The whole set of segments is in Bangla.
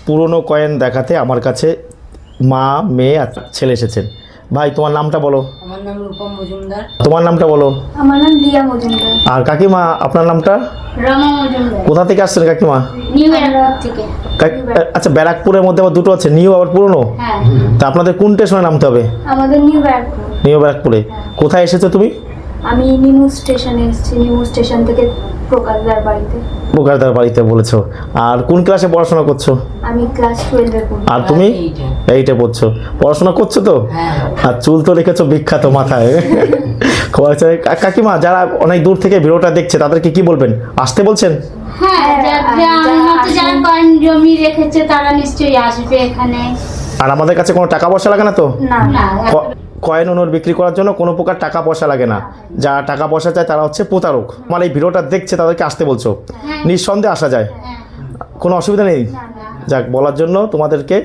পুরনো কয়েন দেখাতে আমার কাছে মা, মেয়ে আর ছেলে এসেছেন। ভাই, তোমার নামটা বলো। আমার নাম রূপম মজুমদার। তোমার নামটা বলো। আমার নাম দিয়া মজুমদার। আর কাকিমা, আপনার নামটা? রমা মজুমদার। কোথা থেকে আসছেন কাকিমা? নিউ ব্যারাকপুর থেকে। আচ্ছা, ব্যারাকপুরের মধ্যে আবার দুটো আছে, নিউ আবার পুরনো। হ্যাঁ, তা আপনাদের কোন স্টেশনে নামতে হবে? আমাদের নিউ ব্যারাকপুর। নিউ ব্যারাকপুরে। কোথায় এসেছো তুমি? আমি নিমু স্টেশনে এসেছি, নিমু স্টেশন থেকে প্রকাশদার বাড়িতে। বোকারদার বাড়িতে বলেছো। আর কোন ক্লাসে পড়াশোনা করছো? আমি ক্লাস 12-এ পড়ি। আর তুমি? এইটা পড়ছো। পড়াশোনা করছো তো? হ্যাঁ। আর চুল তো রেখেছো বিখ্যাত মাথায়। আচ্ছা, কাকিমা, যারা অনেক দূর থেকে ভিডিওটা দেখছে তাদেরকে কি বলবেন? আসতে বলছেন? হ্যাঁ, যারা কয়েন জমি রেখেছে তারা নিশ্চয়ই আসবে এখানে। আর আমাদের কাছে কোনো টাকা পয়সা লাগে না তো? না, না, কয়েন ও নোট বিক্রি করার জন্য কোনো প্রকার টাকা পয়সা লাগে না। যারা টাকা পয়সা চায় তারা হচ্ছে প্রতারক। আমার এই ভিডিওটা দেখছে তাদেরকে আসতে বলছো, নিঃসন্দেহে আসা যায়, কোনো অসুবিধা নেই। যাক, বলার জন্য তোমাদেরকে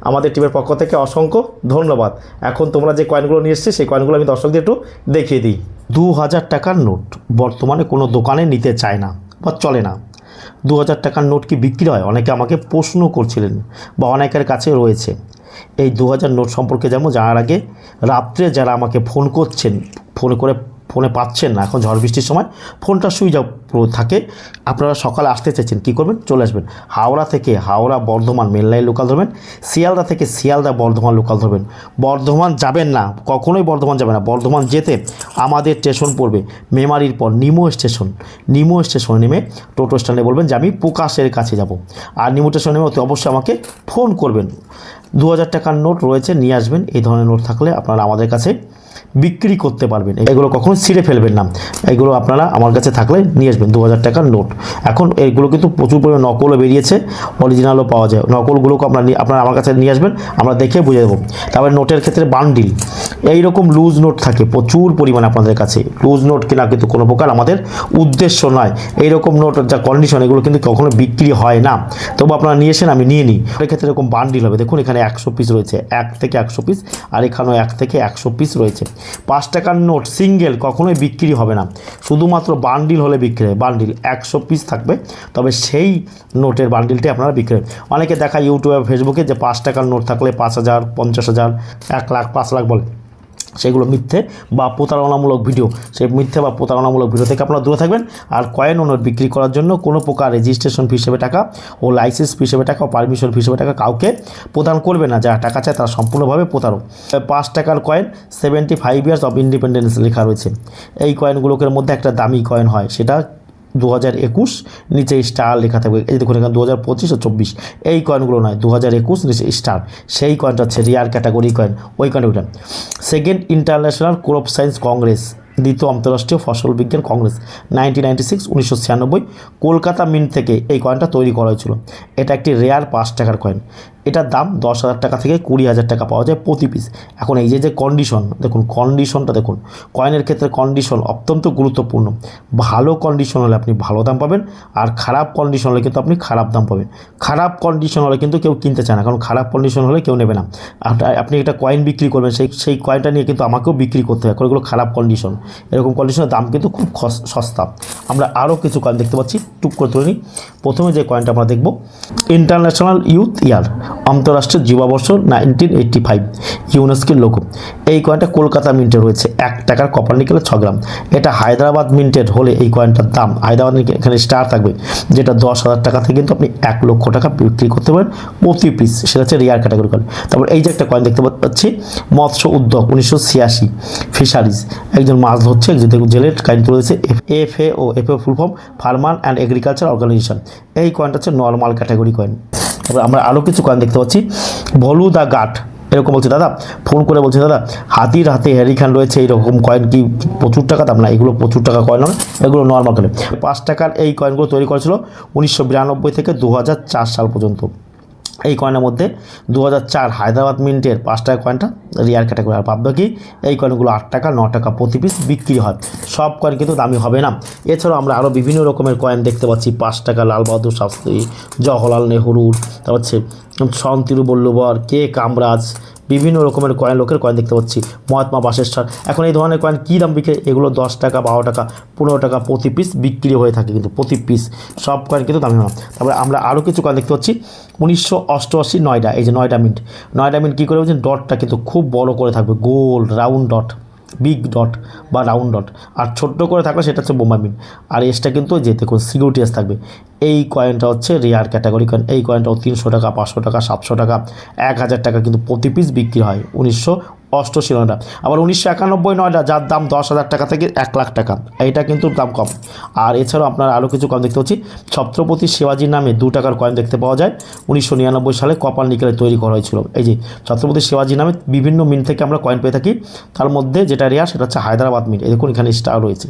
আমাদের টিমের পক্ষ থেকে অসংখ্য ধন্যবাদ। এখন তোমরা যে কয়েনগুলো নিয়ে এসছো সেই কয়েনগুলো আমি দর্শকদের একটু দেখিয়ে দিই। 2000 টাকার নোট বর্তমানে কোনো দোকানে নিতে চায় না বা চলে না। 2000 টাকার নোট কি বিক্রি হয়? অনেকে আমাকে প্রশ্ন করছিলেন বা অনেকের কাছে রয়েছে। এই 2000 নোট সম্পর্কে যেমন জানার আগে রাত্রে যারা আমাকে ফোন করছেন, ফোনে পাচ্ছেন না, এখন ঝড় বৃষ্টির সময় ফোনটা সুইচ অফ থাকে, আপনারা সকালে আসতে চাইছেন, কী করবেন? চলে আসবেন হাওড়া থেকে Howrah Bardhaman mail line local ধরবেন, শিয়ালদা থেকে শিয়ালদা বর্ধমান লোকাল ধরবেন। বর্ধমান যাবেন না, কখনোই বর্ধমান যাবেন না। বর্ধমান যেতে আমাদের স্টেশন পড়বে মেমারির পর নিমো স্টেশন। নিমো স্টেশনে নেমে টোটো স্ট্যান্ডে বলবেন যে আমি প্রকাশের কাছে যাব। আর নিমো স্টেশনে নেমে অতি অবশ্যই আমাকে ফোন করবেন। 2000 টাকার নোট রয়েছে, নিয়ে আসবেন। এই ধরনের নোট থাকলে আপনারা আমাদের কাছে বিক্রি করতে পারবেন। এগুলো কখনো ছিঁড়ে ফেলবেন না। এগুলো আপনারা আমার কাছে থাকলে নিয়ে আসবেন। 2000 টাকার নোট। এখন এগুলো কিন্তু প্রচুর পরিমাণে নকলও বেরিয়েছে, অরিজিনালও পাওয়া যায়। নকলগুলোকে আপনারা আমার কাছে নিয়ে আসবেন, আমরা দেখে বুঝে দেবো। তারপরে নোটের ক্ষেত্রে বান্ডিল, এইরকম লুজ নোট থাকে প্রচুর পরিমাণে আপনাদের কাছে। লুজ নোট কেনা কিন্তু কোনো প্রকার আমাদের উদ্দেশ্য নয়। এইরকম নোট যা কন্ডিশন, এগুলো কিন্তু কখনো বিক্রি হয় না। তবু আপনারা নিয়ে এসেন, আমি নিয়ে নিই। এর ক্ষেত্রে এরকম বান্ডিল হবে। দেখুন, এখানে 100 পিস রয়েছে, 1 থেকে 100 পিস, আর এখানেও 1 থেকে 100 পিস রয়েছে। 5 টাকার নোট সিঙ্গেল কখনোই বিক্রি হবে না, শুধুমাত্র বান্ডিল হলে বিক্রি হয়। বান্ডিল 100 পিস থাকবে, তবে সেই নোটের বান্ডিলটি আপনারা বিক্রি হয়। অনেকে দেখা ইউটিউবে ফেসবুকে যে 5 টাকার নোট থাকলে 5000, 50,000, 1 লাখ, 5 লাখ বলে, সেগুলো মিথ্যে বা প্রতারণামূলক ভিডিও। সেই মিথ্যে বা প্রতারণামূলক ভিডিও থেকে আপনারা দূরে থাকবেন। আর কয়েন ও নোট বিক্রি করার জন্য কোনো প্রকার রেজিস্ট্রেশন ফি হিসেবে টাকা ও লাইসেন্স ফি হিসেবে টাকা ও পারমিশন ফি হিসেবে টাকা কাউকে প্রদান করবে না। যারা টাকা চায় তারা সম্পূর্ণভাবে প্রতারক। 5 টাকার কয়েন 75 ইয়ার্স অফ ইন্ডিপেন্ডেন্স লেখা রয়েছে। এই কয়েনগুলোর মধ্যে একটা দামি কয়েন হয়, সেটা 2021, নিচে স্টার লেখা থাকবে। এই দেখুন, এখানে 2025 ও 24, এই কয়েনগুলো নয়, 2021 নিচে স্টার। সেই কয়েনটা হচ্ছে রিয়ার ক্যাটাগরি কয়েন, ওই কয়েনটা। Second international crop science Congress, দ্বিতীয় আন্তঃরাষ্ট্রীয় ফসল বিজ্ঞান কংগ্রেস, 1996, কলকাতা মিন্ট থেকে এই কয়েনটা তৈরি করা হয়েছিল। এটা একটি রেয়ার 5 টাকার কয়েন। এটার দাম 10,000 টাকা থেকে 20,000 টাকা পাওয়া যায় প্রতি পিস। এখন এই যে কন্ডিশন দেখুন, কন্ডিশনটা দেখুন। কয়েনের ক্ষেত্রে কন্ডিশন অত্যন্ত গুরুত্বপূর্ণ। ভালো কন্ডিশন হলে আপনি ভালো দাম পাবেন, আর খারাপ কন্ডিশন হলে কিন্তু আপনি খারাপ দাম পাবেন। খারাপ কন্ডিশন হলে কিন্তু কেউ কিনতে চায় না, কারণ খারাপ কন্ডিশন হলে কেউ নেবে না। আপনি একটা কয়েন বিক্রি করবেন, সেই কয়েনটা নিয়ে কিন্তু আমাকেও বিক্রি করতে হয়, কারণ এগুলো খারাপ কন্ডিশন। এরকম কন্ডিশনের দাম কিন্তু খুব সস্তা। আমরা আরও কিছু কয়েন দেখতে পাচ্ছি, টুক করে তুলে নিই। প্রথমে যে কয়েনটা আমরা দেখব, ইন্টারন্যাশনাল ইউথ ইয়ার, আন্তঃরাষ্ট্রীয় যুবাবর্ষ 1985, ইউনেস্কোর লোগো। এই কয়েনটা কলকাতা মিন্টে রয়েছে, 1 টাকার কপার নিকেলে 6 গ্রাম। এটা হায়দ্রাবাদ মিন্টের হলে এই কয়েনটার দাম, হায়দ্রাবাদ এখানে স্টার থাকবে, যেটা 10,000 টাকা থেকে কিন্তু আপনি 1 লক্ষ টাকা বিক্রি করতে পারেন প্রতি পিস। সেটা হচ্ছে রিয়ার ক্যাটাগরি কয়েন। তারপর এই যে একটা কয়েন দেখতে পাচ্ছি, মৎস্য উদ্যোগ 1986, ফিশারিজ, একজন মাছ ধরছে, জেলের কয়েন রয়েছে। FAO full form farmer and agriculture organisation. এই কয়েনটা হচ্ছে নর্মাল ক্যাটাগরি কয়েন। তারপর আমরা আরও কিছু কয়েন দেখতে পাচ্ছি, ভলু দা গাট, এরকম বলছে দাদা, ফোন করে বলছে দাদা হাতির হাতে হ্যারি খান রয়েছে, এইরকম কয়েন কি প্রচুর টাকা দাম? না, এগুলো প্রচুর টাকা কয়েন নয়, এগুলো নর্মাল কয়েন। 5 টাকার এই কয়েনগুলো তৈরি করেছিল 1992 থেকে 2004 সাল পর্যন্ত। এই কয়েনের মধ্যে 2004 হায়দ্রাবাদ মিন্টের 5 টাকা কয়েনটা রিয়ার ক্যাটাগরি। আর ভাববে কি, এই কয়েনগুলো 8 টাকা 9 টাকা প্রতি পিস বিক্রি হয়। সব কয়েন কিন্তু দামি হবে না। এছাড়াও আমরা আরও বিভিন্ন রকমের কয়েন দেখতে পাচ্ছি। 5 টাকা লাল বাহাদুর শাস্ত্রী, জওহরলাল নেহরুর, তারপর হচ্ছে সন তিরুবল্লুবর, কে কামরাজ, বিভিন্ন রকমের কয়েন, লোকের কয়েন দেখতে পাচ্ছি। মহাত্মা বাসেশ্বর, এখন এই ধরনের কয়েন কী দাম বিক্রি? এগুলো 10 টাকা, 12 টাকা, 15 টাকা প্রতি পিস বিক্রি হয়ে থাকে, কিন্তু প্রতি পিস সব কয়েন কিন্তু দামি হয় না। তারপরে আমরা আরও কিছু কয়েন দেখতে পাচ্ছি। 1988 নয়ডা, এই যে নয়ডা মিন্ট, নয়ডা মিন্ট কী করে বলছেন? ডটটা কিন্তু খুব বড় করে থাকবে, গোল রাউন্ড ডট, বিগ ডট বা রাউন্ড ডট, আর ছোট্ট করে থাকলে সেটা হচ্ছে বোম্বাই মিন্ট। আর এসটা কিন্তু যে দেখুন সিকিউরিটি এস থাকবে। এই কয়েনটা হচ্ছে রেয়ার ক্যাটাগরি কয়েন। এই কয়েনটাও 300 টাকা, 500 টাকা, 700 টাকা, 1000 টাকা কিন্তু প্রতি পিস বিক্রি হয়। 1988 নয়ডা। আবার 1991 নয়ডা, যার দাম 10,000 টাকা থেকে 1 লাখ টাকা, এইটা কিন্তু দাম কম। আর এছাড়াও আপনারা আরও কিছু কয়েন দেখতে পাচ্ছি। ছত্রপতি শিবাজির নামে 2 টাকার কয়েন দেখতে পাওয়া যায়। 1999 সালে কপার নিকেলে তৈরি করা হয়েছিল। এই যে ছত্রপতি শিবাজির নামে বিভিন্ন মিন্ট থেকে আমরা কয়েন পেয়ে থাকি। তার মধ্যে যেটা রেয়ার সেটা হচ্ছে হায়দ্রাবাদ মিন্ট। এই দেখুন এখানে স্টার রয়েছে,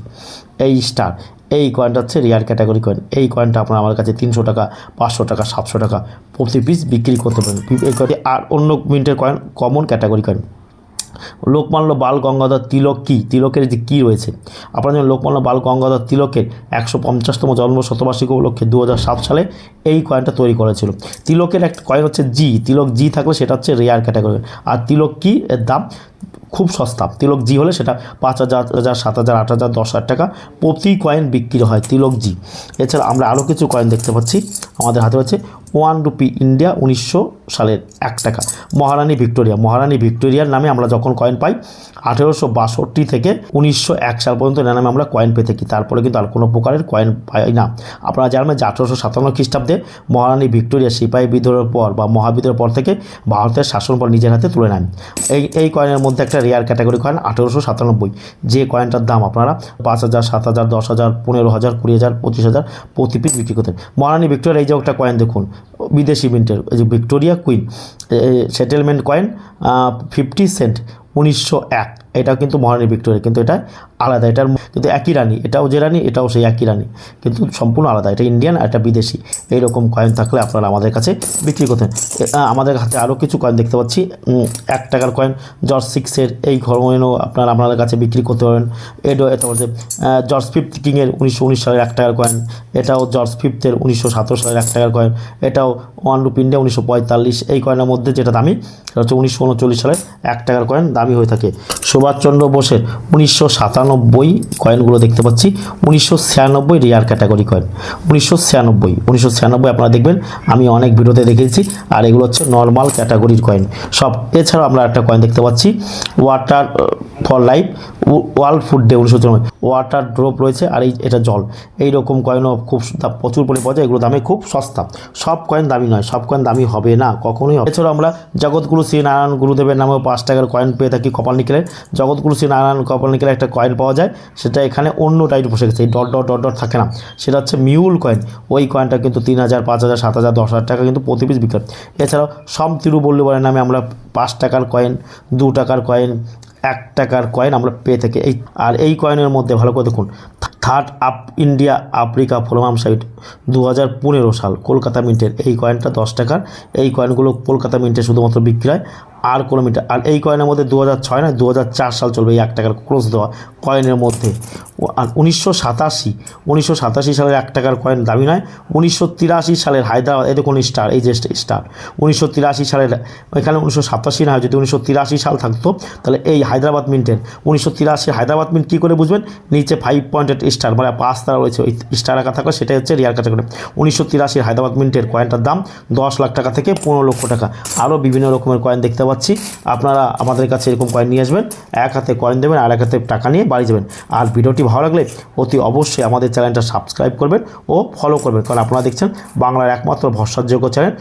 এই স্টার, এই কয়েনটা হচ্ছে রেয়ার ক্যাটাগরি কয়েন। এই কয়েনটা আপনারা আমার কাছে 300 টাকা, 500 টাকা, 700 টাকা প্রতি পিস বিক্রি করতে পারেন এই কয়েনটি। আর অন্য মিন্টের coin common category coin. Lokmanya Bal Gangadhar Tilak কি, তিলকের যে কী রয়েছে, আপনারা জানেন লোকমান্য বাল গঙ্গাধর তিলকের 150তম জন্ম শতবার্ষিকী উপলক্ষে 2007 সালে এই কয়েনটা তৈরি করেছিল। তিলকের একটা কয়েন হচ্ছে জি, তিলক জি থাকলে সেটা হচ্ছে রেয়ার ক্যাটাগরি। আর তিলক কি এর দাম খুব সস্তা। তিলক জি হলে সেটা 5,000, 7,000, 8,000, 10,000 টাকা প্রতি কয়েন বিক্রি হয় তিলক জি। এছাড়া আমরা আরও কিছু কয়েন দেখতে পাচ্ছি। আমাদের হাতে হচ্ছে 1 রুপি ইন্ডিয়া, 1900 সালের 1 টাকা। মহারানী ভিক্টোরিয়া, মহারানী ভিক্টোরিয়ার নামে আমরা যখন কয়েন পাই 1862 থেকে 1901 সাল পর্যন্ত এর নামে আমরা কয়েন পেয়ে থাকি। তারপরে কিন্তু আর কোনো প্রকারের কয়েন পাই না। আপনারা জানবেন যে 1857 খ্রিস্টাব্দে মহারানী ভিক্টোরিয়া সিপাহী বিদ্রোহের পর বা মহাবিদ্রোহের পর থেকে ভারতের শাসনভার নিজের হাতে তুলে নেন। এই কয়েনের মধ্যে একটা রেয়ার ক্যাটাগরি কয়েন 1897, যে কয়েনটার দাম আপনারা 5,000, 7,000, 10,000, 15,000, 20,000, 25,000 প্রতি পিস বিক্রি করতেন। মহারানী ভিক্টোরিয়া, এই যে একটা কয়েন দেখুন বিদেশি মিন্টের, এই যে Victoria queen settlement coin 50 cent, 1901। এটাও কিন্তু মহারানী ভিক্টোরিয়া, কিন্তু এটা আলাদা, এটার কিন্তু একই রানী, এটাও যে রানী এটাও সেই একই রানী, কিন্তু সম্পূর্ণ আলাদা। এটা ইন্ডিয়ান আর এটা বিদেশি। এইরকম কয়েন থাকলে আপনারা আমাদের কাছে বিক্রি করতেন। আমাদের হাতে আরও কিছু কয়েন দেখতে পাচ্ছি। 1 টাকার কয়েন জর্জ 6-এর, এই কয়েনও আপনারা আপনাদের কাছে বিক্রি করতে পারেন। এটা হচ্ছে জর্জ 5th কিংয়ের 1919 সালের 1 টাকার কয়েন। এটাও জর্জ 5th-এর 1917 সালের 1 টাকার কয়েন। এটাও 1 রুপি ইন্ডিয়া, 1945। এই কয়েনের মধ্যে যেটা দামি সেটা হচ্ছে 1939 সালের 1 টাকার কয়েন দামি হয়ে থাকে। সুভাষচন্দ্র বোসের 1997 কয়েনগুলো দেখতে পাচ্ছি। 1996 রেয়ার ক্যাটাগরি কয়েন, 1996 আপনারা দেখবেন আমি অনেক ভিডিওতে দেখেছি। আর এগুলো হচ্ছে নর্মাল ক্যাটাগরির কয়েন সব। এছাড়াও আমরা একটা কয়েন দেখতে পাচ্ছি water for life, world food day 1994, water drop রয়েছে। আর এটা জল। এই রকম কয়েনও খুব প্রচুর পরিমাণে পাওয়া যায়। এগুলো দামে খুব সস্তা। সব কয়েন দামি নয়, সব কয়েন দামি হবে না, কখনোই হবে। এছাড়াও আমরা জগৎগুরু শ্রী নারায়ণ গুরুদেবের নামেও 5 টাকার কয়েন পেয়ে থাকি কপাল নিকেলের। জগৎগুরু শ্রী নারায়ণ কপাল নিকেলের একটা কয়েন পাওয়া যায়, সেটা এখানে অন্য টাইপ বসে গেছে, এই ডট ডট ডট ডট থাকে না, সেটা হচ্ছে মিউল কয়েন। ওই কয়েনটা কিন্তু 3,000, 5,000, 7,000, 10,000 টাকা কিন্তু প্রতি পিস বিক্রি। এছাড়াও সম তিরুবল্লুবরের নামে আমরা 5 টাকার কয়েন, 2 টাকার কয়েন, 1 টাকার কয়েন আমরা পেয়ে থাকি। এই কয়েনের মধ্যে ভালো করে দেখুন, third up India Africa forum site 2015 সাল কলকাতা মিন্টের এই কয়েনটা 10 টাকার। এই কয়েনগুলো কলকাতা মিন্টে শুধুমাত্র বিক্রি হয়, আর কোনো মিন্টে। আর এই কয়েনের মধ্যে 2006 নয় 2004 সাল চলবে এই 1 টাকার ক্লোজ দেওয়া কয়েনের মধ্যে। আর 1987 সালের 1 টাকার কয়েন দামি নয়। 1983 সালের হায়দ্রাবাদ, এই দেখুন স্টার, এই যে স্টার 1983 সালের, এখানে 1987 না হয়, যদি 1983 সাল থাকতো তাহলে এই হায়দ্রাবাদ মিন্টের 1983 হায়দ্রাবাদ মিন্ট কী করে বুঝবেন? নিচে 5 পয়েন্টেড স্টার মানে 5 তারা রয়েছে, ওই স্টার রাখা থাকলে সেটাই হচ্ছে রেয়ার ক্যাটাগরি। 1983 হায়দ্রাবাদ মিন্টের কয়েনটার দাম 10 লাখ টাকা থেকে 15 লক্ষ টাকা। আরও বিভিন্ন রকমের কয়েন দেখতে পাচ্ছি। আপনারা আমাদের কাছে এরকম কয়েন নিয়ে আসবেন, এক হাতে কয়েন দেবেন আর এক হাতে টাকা নিয়ে বাড়ি যাবেন। আর ভিডিওটি ভালো লাগলে অতি অবশ্যই আমাদের চ্যানেলটা সাবস্ক্রাইব করবেন ও ফলো করবেন, কারণ আপনারা দেখছেন বাংলার একমাত্র ভরসাযোগ্য চ্যানেল